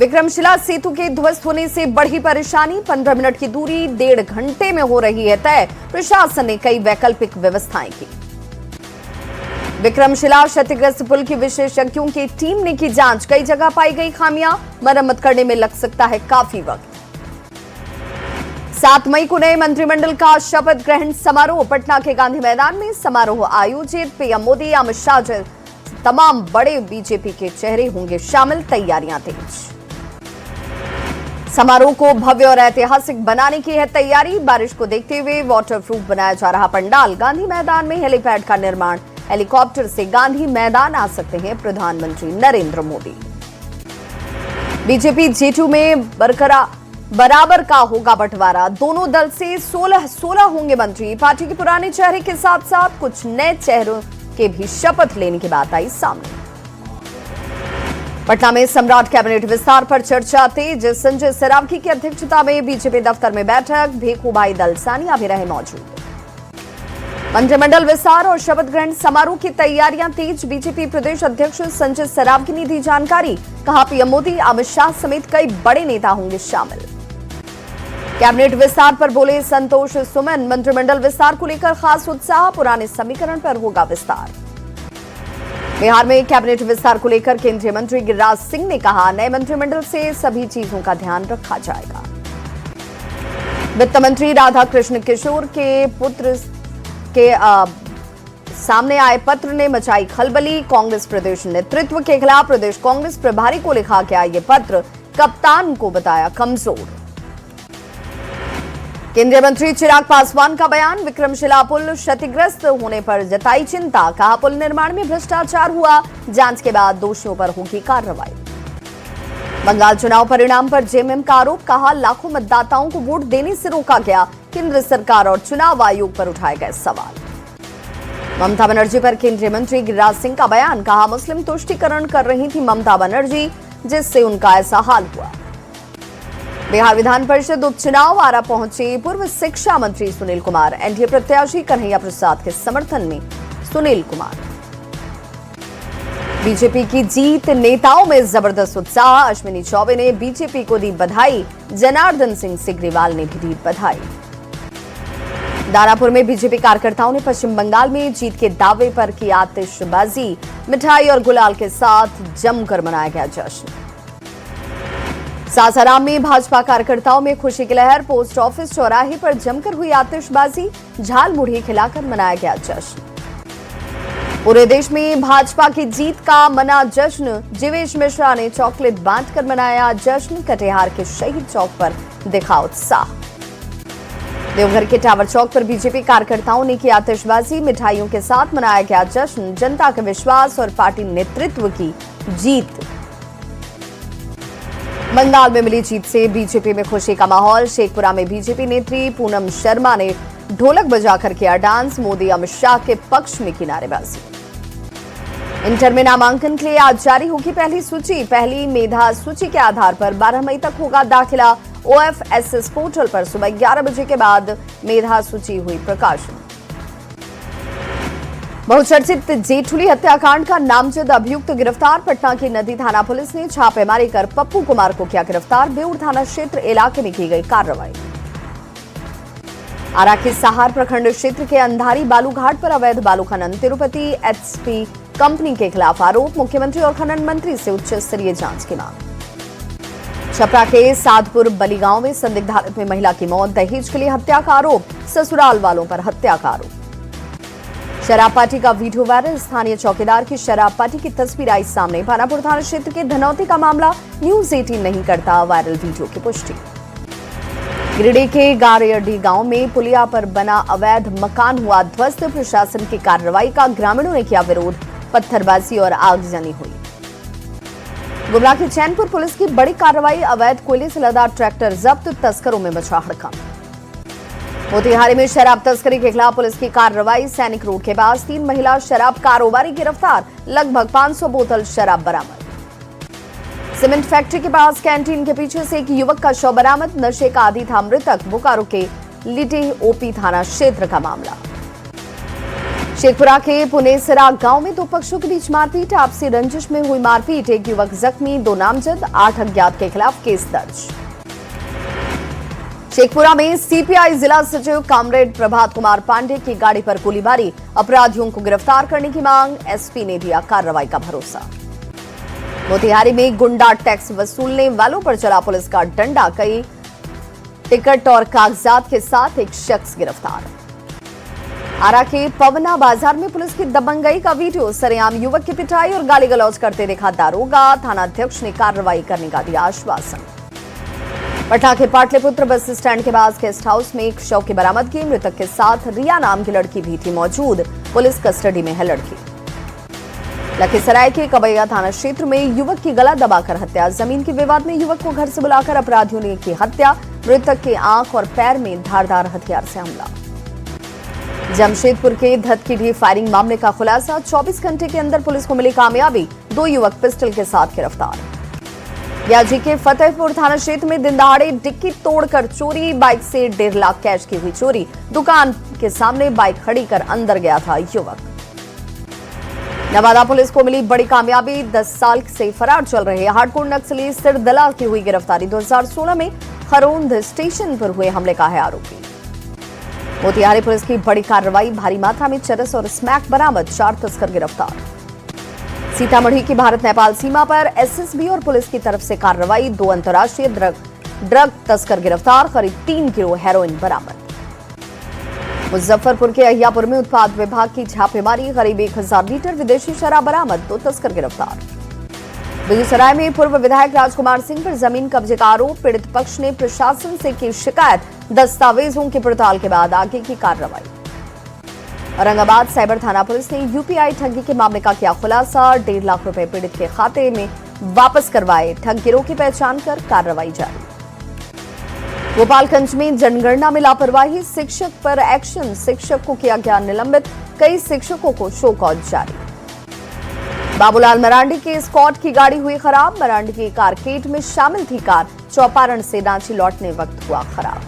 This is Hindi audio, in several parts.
विक्रमशिला सेतु के ध्वस्त होने से बढ़ी परेशानी। 15 मिनट की दूरी 1.5 घंटे में हो रही है तय। प्रशासन ने कई वैकल्पिक व्यवस्थाएं की। विक्रमशिला क्षतिग्रस्त पुल की विशेषज्ञों की टीम ने की जांच। कई जगह पाई गई खामियां। मरम्मत करने में लग सकता है काफी वक्त। 7 मई को नए मंत्रिमंडल का शपथ ग्रहण समारोह। पटना के गांधी मैदान में समारोह आयोजित। पीएम मोदी, अमित शाह, तमाम बड़े बीजेपी के चेहरे होंगे शामिल। तैयारियां तेज। समारोह को भव्य और ऐतिहासिक बनाने की है तैयारी। बारिश को देखते हुए वाटरप्रूफ बनाया जा रहा पंडाल। गांधी मैदान में हेलीपैड का निर्माण। हेलीकॉप्टर से गांधी मैदान आ सकते हैं प्रधानमंत्री नरेंद्र मोदी। बीजेपी J2 में बराबर का होगा बंटवारा। दोनों दल से 16 होंगे मंत्री। पार्टी के पुराने चेहरे के साथ साथ कुछ नए चेहरों के भी शपथ लेने की बात आई सामने। पटना में सम्राट कैबिनेट विस्तार पर चर्चा तेज। संजय सरावगी की अध्यक्षता में बीजेपी दफ्तर में बैठक। भेखूभाई दलसानिया भी रहे मौजूद। मंत्रिमंडल विस्तार और शपथ ग्रहण समारोह की तैयारियां तेज। बीजेपी प्रदेश अध्यक्ष संजय सरावगी ने दी जानकारी। कहा, पीएम मोदी, अमित शाह समेत कई बड़े नेता होंगे शामिल। कैबिनेट विस्तार पर बोले संतोष सुमन। मंत्रिमंडल विस्तार को लेकर खास उत्साह। पुराने समीकरण पर होगा विस्तार। बिहार में कैबिनेट विस्तार को लेकर केंद्रीय मंत्री गिरिराज सिंह ने कहा, नए मंत्रिमंडल से सभी चीजों का ध्यान रखा जाएगा। वित्त मंत्री राधाकृष्ण किशोर के पुत्र के सामने आए पत्र ने मचाई खलबली। कांग्रेस प्रदेश नेतृत्व के खिलाफ प्रदेश कांग्रेस प्रभारी को लिखा गया ये पत्र। कप्तान को बताया कमजोर। केंद्रीय मंत्री चिराग पासवान का बयान। विक्रमशिला पुल क्षतिग्रस्त होने पर जताई चिंता। कहा, पुल निर्माण में भ्रष्टाचार हुआ। जांच के बाद दोषियों पर होगी कार्रवाई। बंगाल चुनाव परिणाम पर जेएमएम का आरोप। कहा, लाखों मतदाताओं को वोट देने से रोका गया। केंद्र सरकार और चुनाव आयोग पर उठाए गए सवाल। ममता बनर्जी पर केंद्रीय मंत्री गिरिराज सिंह का बयान। कहा, मुस्लिम तुष्टीकरण कर रही थी ममता बनर्जी, जिससे उनका ऐसा हाल हुआ। बिहार विधान परिषद उपचुनाव। आरा पहुंचे पूर्व शिक्षा मंत्री सुनील कुमार। एनडीए प्रत्याशी कन्हैया प्रसाद के समर्थन में सुनील कुमार। बीजेपी की जीत, नेताओं में जबरदस्त उत्साह। अश्विनी चौबे ने बीजेपी को दी बधाई। जनार्दन सिंह सिग्रीवाल ने भी दी बधाई। दानापुर में बीजेपी कार्यकर्ताओं ने पश्चिम बंगाल में जीत के दावे पर की आतिशबाजी। मिठाई और गुलाल के साथ जमकर मनाया गया जश्न। सासाराम में भाजपा कार्यकर्ताओं में खुशी की लहर। पोस्ट ऑफिस चौराहे पर जमकर हुई आतिशबाजी। झाल मुढ़ी खिलाकर मनाया गया जश्न। पूरे देश में भाजपा की जीत का मना जश्न। जीवेश मिश्रा ने चॉकलेट बांटकर मनाया जश्न। कटिहार के शहीद चौक पर दिखा उत्साह। देवघर के टावर चौक पर बीजेपी कार्यकर्ताओं ने की आतिशबाजी। मिठाइयों के साथ मनाया गया जश्न। जनता के विश्वास और पार्टी नेतृत्व की जीत। बंगाल में मिली जीत से बीजेपी में खुशी का माहौल। शेखपुरा में बीजेपी नेत्री पूनम शर्मा ने ढोलक बजाकर किया डांस। मोदी, अमित शाह के पक्ष में की नारेबाजी। इंटर में नामांकन के लिए आज जारी होगी पहली सूची। पहली मेधा सूची के आधार पर 12 मई तक होगा दाखिला। OFSS पोर्टल पर सुबह 11 बजे के बाद मेधा सूची हुई प्रकाशन। बहुचर्चित जेठुली हत्याकांड का नामजद अभियुक्त गिरफ्तार। पटना की नदी थाना पुलिस ने छापेमारी कर पप्पू कुमार को किया गिरफ्तार। बेउर थाना क्षेत्र इलाके में की गई कार्रवाई। आरा के सहार प्रखंड क्षेत्र के अंधारी बालू घाट पर अवैध बालू खनन। तिरुपति HP कंपनी के खिलाफ आरोप। मुख्यमंत्री और खनन मंत्री से उच्च स्तरीय जांच की मांग। छपरा के साधपुर बली गांव में संदिग्ध हालत में महिला की मौत। दहेज के लिए हत्या का आरोप। ससुराल वालों पर हत्या का आरोप। शराब पार्टी का वीडियो वायरल। स्थानीय चौकीदार की शराब पार्टी की तस्वीर आई सामने। पानापुर थाना क्षेत्र के धनौती का मामला। न्यूज 18 नहीं करता वायरल वीडियो की पुष्टि। गिरिडीह के गारेडी गांव में पुलिया पर बना अवैध मकान हुआ ध्वस्त। प्रशासन की कार्रवाई का ग्रामीणों ने किया विरोध। पत्थरबाजी और आगजनी हुई। गुमला की चैनपुर पुलिस की बड़ी कार्रवाई। अवैध कोयले से लदा ट्रैक्टर जब्त। तस्करों में मचा हड़कंप। मोतिहारी में शराब तस्करी के खिलाफ पुलिस की कार्रवाई। सैनिक रोड के पास 3 महिला शराब कारोबारी गिरफ्तार। लगभग 500 बोतल शराब बरामद। सीमेंट फैक्ट्री के पास कैंटीन के पीछे से एक युवक का शव बरामद। नशे का आदी था मृतक। बोकारो के लिटे OP थाना क्षेत्र का मामला। शेखपुरा के पुनेसरा गांव में दो पक्षों के बीच मारपीट, आपसी रंजिश में हुई मारपीट, एक युवक जख्मी, 2 नामजद, 8 अज्ञात के खिलाफ केस दर्ज। शेखपुरा में सीपीआई जिला सचिव कॉमरेड प्रभात कुमार पांडे की गाड़ी पर गोलीबारी, अपराधियों को गिरफ्तार करने की मांग, एसपी ने दिया कार्रवाई का भरोसा। मोतिहारी में गुंडा टैक्स वसूलने वालों पर चला पुलिस का डंडा, कई टिकट और कागजात के साथ एक शख्स गिरफ्तार। आरा के पवना बाजार में पुलिस की दबंगई का वीडियो, सरेआम युवक की पिटाई और गाली गलौज करते देखा दारोगा, थानाध्यक्ष ने कार्रवाई करने का दिया आश्वासन। पटना के पाटलिपुत्र बस स्टैंड के पास गेस्ट हाउस में एक शव की बरामदगी, मृतक के साथ रिया नाम की लड़की भी थी मौजूद, पुलिस कस्टडी में है लड़की। लखीसराय के कबैया थाना क्षेत्र में युवक की गला दबाकर हत्या, जमीन के विवाद में युवक को घर से बुलाकर अपराधियों ने की हत्या, मृतक के आंख और पैर में धारदार हथियार से हमला। जमशेदपुर के धतकीडीह फायरिंग मामले का खुलासा, 24 घंटे के अंदर पुलिस को मिली कामयाबी, 2 युवक पिस्टल के साथ गिरफ्तार। याजी के फतेहपुर थाना क्षेत्र में दिन दहाड़े डिक्की तोड़कर चोरी, बाइक से 1.5 लाख कैश की हुई चोरी, दुकान के सामने बाइक खड़ी कर अंदर गया था युवक। नवादा पुलिस को मिली बड़ी कामयाबी, 10 साल से फरार चल रहे हार्डकोर नक्सली सिरदला की हुई गिरफ्तारी, 2016 में खरोंद स्टेशन पर हुए हमले का है आरोपी। मोतिहारी पुलिस की बड़ी कार्रवाई, भारी मात्रा में चरस और स्मैक बरामद, 4 तस्कर गिरफ्तार। सीतामढ़ी की भारत नेपाल सीमा पर एसएसबी और पुलिस की तरफ से कार्रवाई, 2 अंतर्राष्ट्रीय ड्रग तस्कर गिरफ्तार, करीब 3 किलो हेरोइन बरामद। मुजफ्फरपुर के अहियापुर में उत्पाद विभाग की छापेमारी, करीब 1000 लीटर विदेशी शराब बरामद, 2 तस्कर गिरफ्तार। बेगूसराय में पूर्व विधायक राजकुमार सिंह पर जमीन कब्जे का आरोप, पीड़ित पक्ष ने प्रशासन से की शिकायत, दस्तावेजों की पड़ताल के बाद आगे की कार्रवाई। औरंगाबाद साइबर थाना पुलिस ने यूपीआई ठगी के मामले का किया खुलासा, 1.5 लाख रुपए पीड़ित के खाते में वापस करवाए, ठग गिरोह की पहचान कर कार्रवाई जारी। गोपालगंज में जनगणना में लापरवाही, शिक्षक पर एक्शन, शिक्षक को किया गया निलंबित, कई शिक्षकों को शो कॉज जारी। बाबूलाल मरांडी के स्कॉट की गाड़ी हुई खराब, मरांडी की कारकेड में शामिल थी कार, चौपारण से रांची लौटने वक्त हुआ खराब।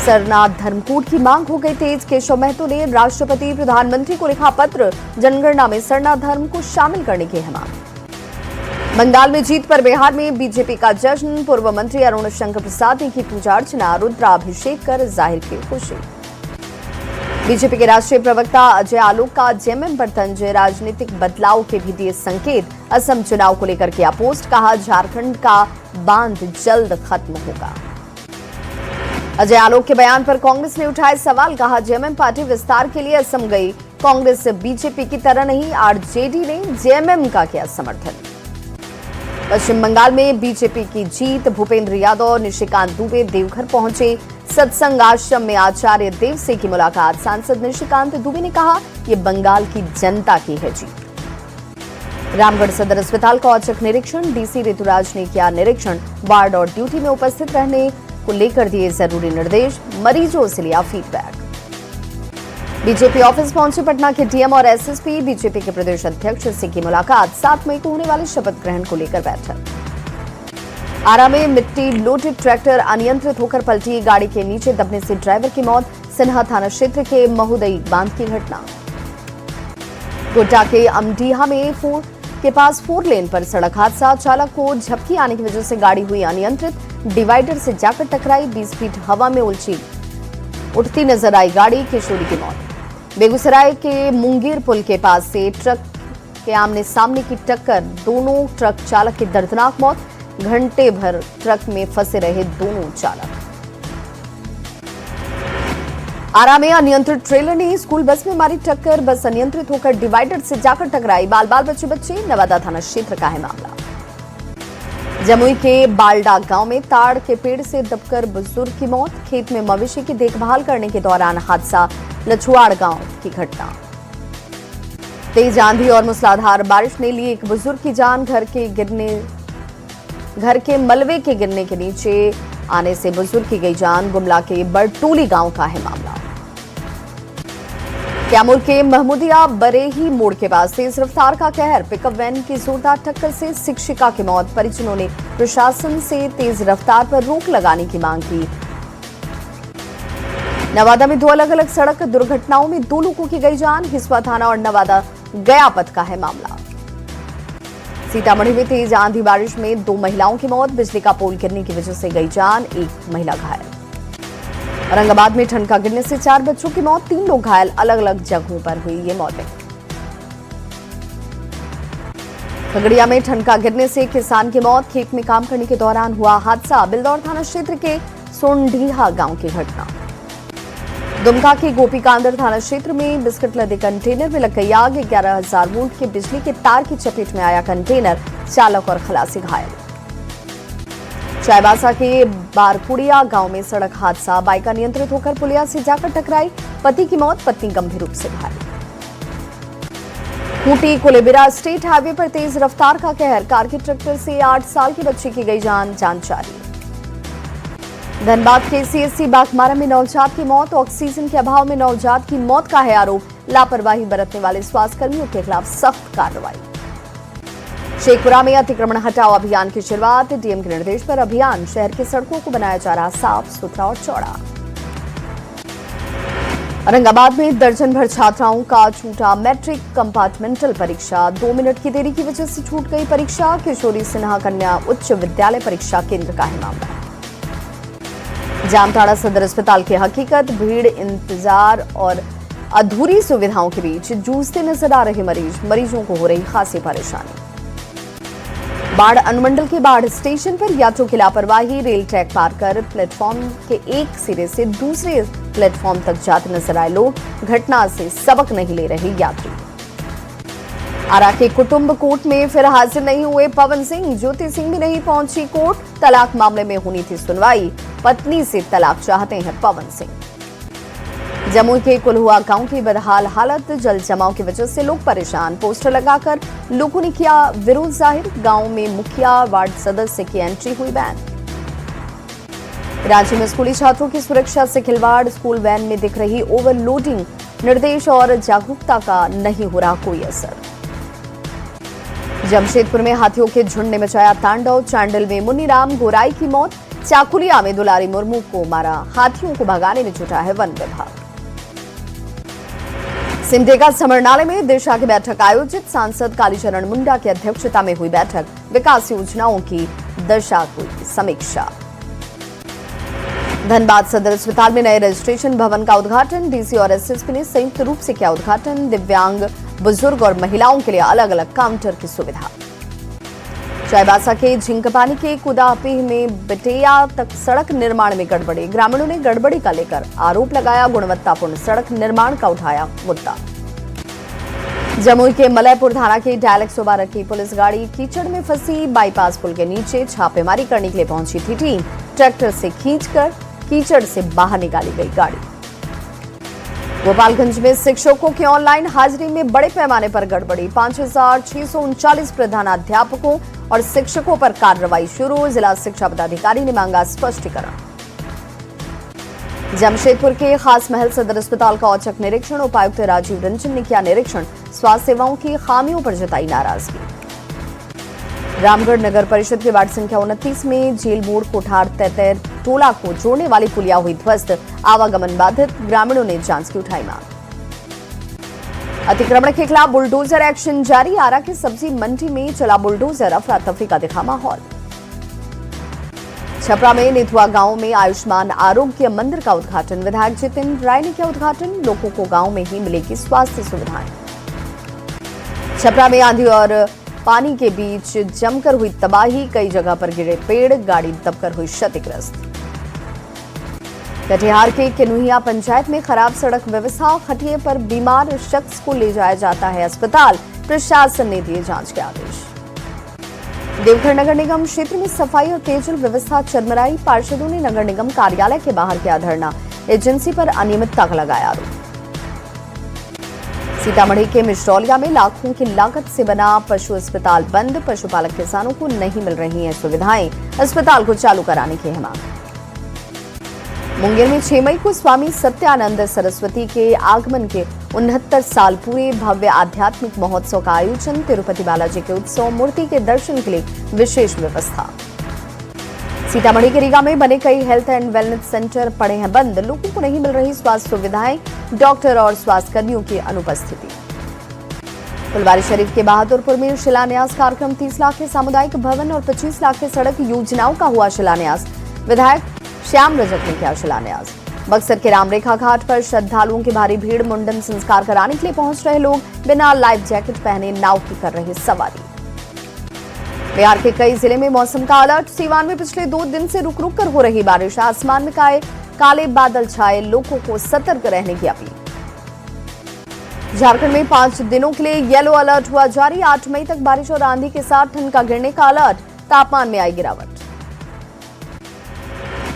सरनाथ धर्मकूट की मांग हो गई तेज, केशव महतो ने राष्ट्रपति प्रधानमंत्री को लिखा पत्र, जनगणना में सरनाथ धर्म को शामिल करने की है मांग। बंगाल में जीत पर बिहार में बीजेपी का जश्न, पूर्व मंत्री अरुण शंकर प्रसाद ने की पूजा अर्चना, रुद्राभिषेक कर जाहिर की खुशी। बीजेपी के राष्ट्रीय प्रवक्ता अजय आलोक का जेएमएम पर तंज, राजनीतिक बदलाव के भी दिए संकेत, असम चुनाव को लेकर किया पोस्ट, कहा झारखंड का बांध जल्द खत्म होगा। अजय आलोक के बयान पर कांग्रेस ने उठाए सवाल, कहा जेएमएम पार्टी विस्तार के लिए असम गई, कांग्रेस बीजेपी की तरह नहीं, आरजेडी ने जेएमएम का किया समर्थन। पश्चिम बंगाल में बीजेपी की जीत, भूपेंद्र यादव, निशिकांत दुबे देवघर पहुंचे, सत्संग आश्रम में आचार्य देव से की मुलाकात, सांसद निशिकांत दुबे ने कहा यह बंगाल की जनता की है जीत। रामगढ़ सदर अस्पताल का औचक निरीक्षण, डीसी ऋतुराज ने किया निरीक्षण, वार्ड और ड्यूटी में उपस्थित रहने को लेकर दिए जरूरी निर्देश, मरीजों से लिया फीडबैक। बीजेपी ऑफिस पहुंचे पटना के डीएम और एसएसपी, बीजेपी के प्रदेश अध्यक्ष से की मुलाकात, 7 मई को होने वाले शपथ ग्रहण को लेकर बैठक। आरा में मिट्टी लोडेड ट्रैक्टर अनियंत्रित होकर पलटी, गाड़ी के नीचे दबने से ड्राइवर की मौत, सिन्हा थाना क्षेत्र के महुदई बांध की घटना। गोड्डा के अमडीहा में के पास 4 लेन पर सड़क हादसा, चालक को झपकी आने की वजह से गाड़ी हुई अनियंत्रित, डिवाइडर से जाकर टकराई, 20 फीट हवा में उठती नजर आई गाड़ी, किशोरी की मौत। बेगूसराय के मुंगेर पुल के पास से ट्रक के आमने सामने की टक्कर, दोनों ट्रक चालक की दर्दनाक मौत, घंटे भर ट्रक में फंसे रहे दोनों चालक। आरा में अनियंत्रित ट्रेलर ने स्कूल बस में मारी टक्कर, बस अनियंत्रित होकर डिवाइडर से जाकर टकराई, बाल बाल बच्चे, नवादा थाना क्षेत्र का है मामला। जमुई के बालडा गांव में ताड़ के पेड़ से दबकर बुजुर्ग की मौत, खेत में मवेशी की देखभाल करने के दौरान हादसा, लछुआड़ गांव की घटना। तेज आंधी और मूसलाधार बारिश ने ली एक बुजुर्ग की जान, घर के मलबे के गिरने के नीचे आने से बुजुर्ग की गई जान, गुमला के बरटोली गांव का है मामला। कैमूर के महमूदिया बरेही मोड़ के पास तेज रफ्तार का कहर, पिकअप वैन की जोरदार टक्कर से शिक्षिका की मौत, परिजनों ने प्रशासन से तेज रफ्तार पर रोक लगाने की मांग की। नवादा में 2 अलग अलग सड़क दुर्घटनाओं में 2 लोगों की गई जान। हिसुआ थाना और नवादा गया पथ का है मामला। सीतामढ़ी में तेज आंधी बारिश में 2 महिलाओं की मौत। बिजली का पोल गिरने की वजह से गई जान, 1 महिला घायल। औरंगाबाद में ठनका गिरने से 4 बच्चों की मौत, 3 लोग घायल। अलग अलग जगहों पर हुई ये मौतें। खगड़िया में ठनका गिरने से किसान की मौत। खेत में काम करने के दौरान हुआ हादसा। बिलदौर थाना क्षेत्र के सोनडीहा गांव की घटना। दुमका के गोपीकांदर थाना क्षेत्र में बिस्किट लदे कंटेनर में लग गई आग। 11,000 वोल्ट के बिजली के तार की चपेट में आया कंटेनर। चालक और खलासी घायल। चाईबासा के बारकुड़िया गांव में सड़क हादसा। बाइक अनियंत्रित होकर पुलिया से जाकर टकराई। पति की मौत, पत्नी गंभीर रूप से घायल। खूंटी कुलेबिरा स्टेट हाईवे पर तेज रफ्तार का कहर। कार की ट्रैक्टर से 8 साल के बच्चे की गई जान, जांच जारी। धनबाद के सीएससी बाघमारा में नवजात की मौत। ऑक्सीजन के अभाव में नवजात की मौत का है आरोप। लापरवाही बरतने वाले स्वास्थ्य कर्मियों के खिलाफ सख्त कार्रवाई। शेखपुरा में अतिक्रमण हटाओ अभियान की शुरुआत। डीएम के निर्देश पर अभियान। शहर की सड़कों को बनाया जा रहा साफ सुथरा और चौड़ा। औरंगाबाद में दर्जन भर छात्राओं का छूटा मैट्रिक कंपार्टमेंटल परीक्षा। 2 मिनट की देरी की वजह से छूट गई परीक्षा। किशोरी सिन्हा कन्या उच्च विद्यालय परीक्षा केंद्र का है मामला। जामताड़ा सदर अस्पताल की हकीकत। भीड़, इंतजार और अधूरी सुविधाओं के बीच जूझते नजर आ रहे मरीजों को हो रही खासी परेशानी। बाढ़ अनुमंडल के बाढ़ स्टेशन पर यात्रियों की लापरवाही। रेल ट्रैक पार कर प्लेटफॉर्म के एक सिरे से दूसरे प्लेटफॉर्म तक जाते नजर आए लोग। घटना से सबक नहीं ले रहे यात्री। आरा के कुटुंब कोर्ट में फिर हाजिर नहीं हुए पवन सिंह। ज्योति सिंह भी नहीं पहुंची कोर्ट। तलाक मामले में होनी थी सुनवाई। पत्नी से तलाक चाहते हैं पवन सिंह। जमुई के कुलहुआ गांव की बदहाल हालत। जल जमाव की वजह से लोग परेशान। पोस्टर लगाकर लोगों ने किया विरोध जाहिर। गांव में मुखिया, वार्ड सदस्य की एंट्री हुई बैन। रांची में स्कूली छात्रों की सुरक्षा से खिलवाड़। स्कूल वैन में दिख रही ओवरलोडिंग। निर्देश और जागरूकता का नहीं हो रहा कोई असर। जमशेदपुर में हाथियों के झुंड ने मचाया तांडव। चांडिल में मुन्नीराम गोराई की मौत। चाकुलिया में दुलारी मुर्मू को मारा। हाथियों को भगाने में जुटा है वन विभाग। सिमडेगा समरनालय में दिशा की बैठक आयोजित। सांसद कालीचरण मुंडा की अध्यक्षता में हुई बैठक। विकास योजनाओं की दशा की समीक्षा। धनबाद सदर अस्पताल में नए रजिस्ट्रेशन भवन का उद्घाटन। डीसी और एसएसपी ने संयुक्त रूप से किया उद्घाटन। दिव्यांग, बुजुर्ग और महिलाओं के लिए अलग अलग काउंटर की सुविधा। चाईबासा के झिंकपानी के कुदापीह में बटेया तक सड़क निर्माण में गड़बड़ी। ग्रामीणों ने गड़बड़ी का लेकर आरोप लगाया। गुणवत्तापूर्ण सड़क निर्माण का उठाया मुद्दा। जमुई के मलयपुर थाना की डायल 112 की पुलिस गाड़ी कीचड़ में फंसी। बाईपास पुल के नीचे छापेमारी करने के लिए पहुंची थी टीम। ट्रैक्टर से खींचकर कीचड़ से बाहर निकाली गई गाड़ी। गोपालगंज में शिक्षकों की ऑनलाइन हाजिरी में बड़े पैमाने पर गड़बड़ी। 5,639 प्रधानाध्यापकों और शिक्षकों पर कार्रवाई शुरू। जिला शिक्षा पदाधिकारी ने मांगा स्पष्टीकरण। जमशेदपुर के खास महल सदर अस्पताल का औचक निरीक्षण। उपायुक्त राजीव रंजन ने किया निरीक्षण। स्वास्थ्य सेवाओं की खामियों पर जताई नाराजगी। रामगढ़ नगर परिषद के वार्ड संख्या 29 में जेल मोड़ कोठार तैतर टोला को जोड़ने वाली पुलिया हुई ध्वस्त। आवागमन बाधित। ग्रामीणों ने जांच की उठाई मांग। अतिक्रमण के खिलाफ बुलडोजर एक्शन जारी। आरा की सब्जी मंडी में चला बुलडोजर। अफरा तफरी का दिखा माहौल। छपरा में नेथुआ गांव में आयुष्मान आरोग्य मंदिर का उद्घाटन। विधायक जितेंद्र राय ने किया उद्घाटन। लोगों को गांव में ही मिलेगी स्वास्थ्य सुविधाएं। छपरा में आंधी और पानी के बीच जमकर हुई तबाही। कई जगह पर गिरे पेड़। गाड़ी दबकर हुई क्षतिग्रस्त। कटिहार के किन्हुइया पंचायत में खराब सड़क व्यवस्था। खटिए पर बीमार शख्स को ले जाया जाता है अस्पताल। प्रशासन ने दिए जांच के आदेश। देवघर नगर निगम क्षेत्र में सफाई और पेयजल व्यवस्था चरमराई। पार्षदों ने नगर निगम कार्यालय के बाहर किया धरना। एजेंसी पर अनियमितता का लगाया आरोप। सीतामढ़ी के मिश्रौलिया में लाखों की लागत से बना पशु अस्पताल बंद। पशुपालक किसानों को नहीं मिल रही हैं सुविधाएं। अस्पताल को चालू कराने की है मांग। मुंगेर में 6 मई को स्वामी सत्यानंद सरस्वती के आगमन के 69 साल पूरे। भव्य आध्यात्मिक महोत्सव का आयोजन। तिरुपति बालाजी के उत्सव मूर्ति के दर्शन के लिए विशेष व्यवस्था। सीतामढ़ी के रीगा में बने कई हेल्थ एंड वेलनेस सेंटर पड़े हैं बंद। लोगों को नहीं मिल रही स्वास्थ्य सुविधाएं, डॉक्टर और स्वास्थ्य कर्मियों की अनुपस्थिति। फुलवारीशरीफ के बहादुरपुर में शिलान्यास कार्यक्रम। 30 लाख के सामुदायिक भवन और 25 लाख के सड़क योजनाओं का हुआ शिलान्यास। विधायक श्याम रजक ने किया शिलान्यास। बक्सर के रामरेखा घाट पर श्रद्धालुओं की भारी भीड़। मुंडन संस्कार कराने के लिए पहुंच रहे लोग बिना लाइफ जैकेट पहने नाव की कर रहे सवारी। बिहार के कई जिले में मौसम का अलर्ट। सीवान में पिछले 2 दिन से रुक रुक कर हो रही बारिश। आसमान में काले बादल छाए, लोगों को सतर्क रहने की अपील। झारखंड में 5 दिनों के लिए येलो अलर्ट हुआ जारी। 8 मई तक बारिश और आंधी के साथ ठंड का गिरने का अलर्ट। तापमान में आई गिरावट।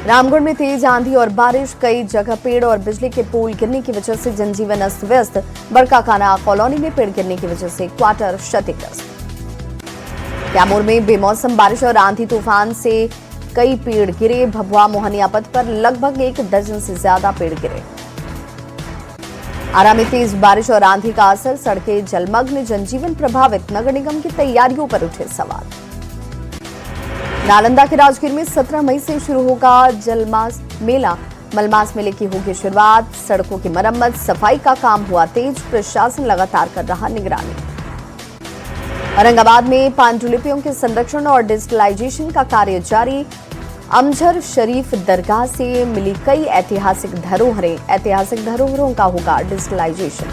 रामगढ़ में तेज आंधी और बारिश। कई जगह पेड़ और बिजली के पोल गिरने की वजह से जनजीवन अस्त व्यस्त। बड़काकाना कॉलोनी में पेड़ गिरने की वजह से क्वार्टर क्षतिग्रस्त। कैमूर में बेमौसम बारिश और आंधी तूफान से कई पेड़ गिरे। भभुआ मोहनिया पथ पर लगभग 1 दर्जन से ज्यादा पेड़ गिरे। आरा में तेज बारिश और आंधी का असर। सड़कें जलमग्न, जनजीवन प्रभावित। नगर निगम की तैयारियों पर उठे सवाल। नालंदा के राजगीर में 17 मई से शुरू होगा जलमास मेला। मलमास मेले की होगी शुरुआत। सड़कों की मरम्मत, सफाई का काम हुआ तेज। प्रशासन लगातार कर रहा निगरानी। औरंगाबाद में पांडुलिपियों के संरक्षण और डिजिटलाइजेशन का कार्य जारी। अमजर शरीफ दरगाह से मिली कई ऐतिहासिक धरोहरें। ऐतिहासिक धरोहरों का होगा डिजिटलाइजेशन।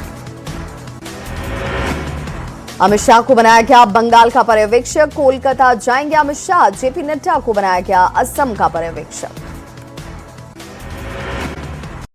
अमित शाह को बनाया गया बंगाल का पर्यवेक्षक। कोलकाता जाएंगे अमित शाह। जेपी नड्डा को बनाया गया असम का पर्यवेक्षक।